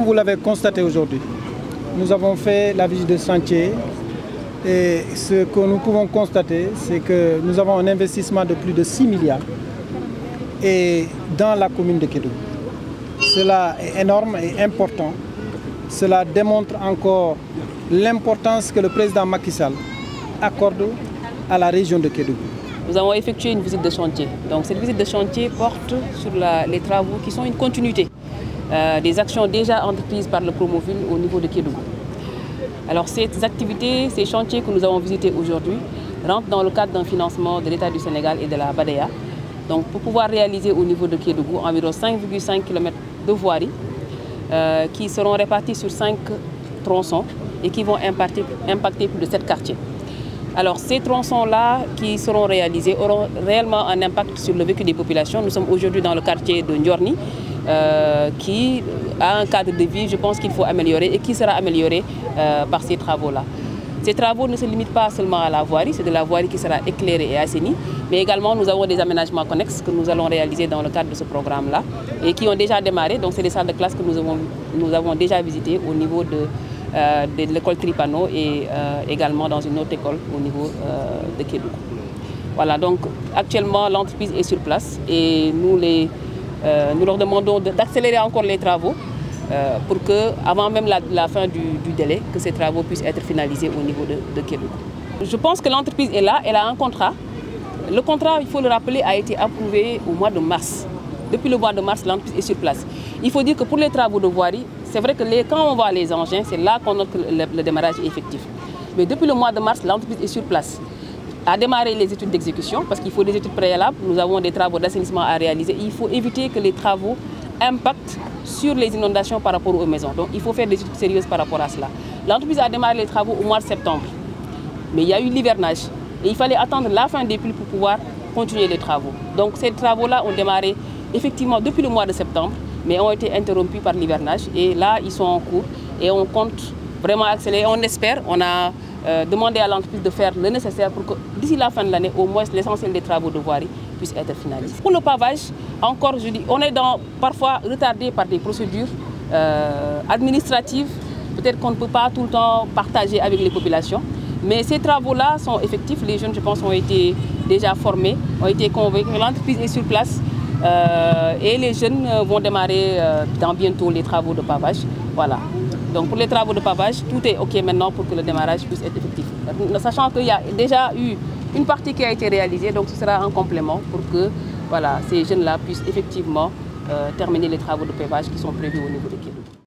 Comme vous l'avez constaté aujourd'hui, nous avons fait la visite de chantier et ce que nous pouvons constater, c'est que nous avons un investissement de plus de 6 milliards et dans la commune de Kédougou. Cela est énorme et important. Cela démontre encore l'importance que le président Macky Sall accorde à la région de Kédougou. Nous avons effectué une visite de chantier. Donc cette visite de chantier porte sur les travaux qui sont une continuité des actions déjà entreprises par le Promoville au niveau de Kédougou. Alors ces activités, ces chantiers que nous avons visités aujourd'hui rentrent dans le cadre d'un financement de l'État du Sénégal et de la BADEA. Donc pour pouvoir réaliser au niveau de Kédougou environ 5,5 km de voirie qui seront répartis sur 5 tronçons et qui vont impacter plus de 7 quartiers. Alors ces tronçons-là qui seront réalisés auront réellement un impact sur le vécu des populations. Nous sommes aujourd'hui dans le quartier de Ndiorni qui a un cadre de vie, je pense qu'il faut améliorer et qui sera amélioré par ces travaux-là. Ces travaux ne se limitent pas seulement à la voirie, c'est de la voirie qui sera éclairée et assainie, mais également nous avons des aménagements connexes que nous allons réaliser dans le cadre de ce programme-là et qui ont déjà démarré. Donc c'est des salles de classe que nous avons déjà visitées au niveau de l'école Tripano et également dans une autre école au niveau de Kédougou. Voilà, donc actuellement l'entreprise est sur place et nous leur demandons d'accélérer encore les travaux pour que, avant même la fin du délai, que ces travaux puissent être finalisés au niveau de Kédougou. Je pense que l'entreprise est là, elle a un contrat. Le contrat, il faut le rappeler, a été approuvé au mois de mars. Depuis le mois de mars, l'entreprise est sur place. Il faut dire que pour les travaux de voirie, c'est vrai que quand on voit les engins, c'est là qu'on note que le démarrage est effectif. Mais depuis le mois de mars, l'entreprise est sur place. A démarré les études d'exécution parce qu'il faut des études préalables. Nous avons des travaux d'assainissement à réaliser. Il faut éviter que les travaux impactent sur les inondations par rapport aux maisons. Donc il faut faire des études sérieuses par rapport à cela. L'entreprise a démarré les travaux au mois de septembre. Mais il y a eu l'hivernage et il fallait attendre la fin des pluies pour pouvoir continuer les travaux. Donc ces travaux-là ont démarré effectivement depuis le mois de septembre, mais ont été interrompus par l'hivernage. Et là, ils sont en cours et on compte vraiment accélérer. On espère, on a demandé à l'entreprise de faire le nécessaire pour que d'ici la fin de l'année, au moins l'essentiel des travaux de voirie puissent être finalisés. Pour le pavage, encore, je dis, on est parfois retardé par des procédures administratives. Peut-être qu'on ne peut pas tout le temps partager avec les populations. Mais ces travaux-là sont effectifs. Les jeunes, je pense, ont été déjà formés, ont été convaincus. L'entreprise est sur place et les jeunes vont démarrer dans bientôt les travaux de pavage. Voilà. Donc pour les travaux de pavage, tout est OK maintenant pour que le démarrage puisse être effectif. Sachant qu'il y a déjà eu une partie qui a été réalisée, donc ce sera un complément pour que voilà, ces jeunes-là puissent effectivement terminer les travaux de pavage qui sont prévus au niveau de Kédougou.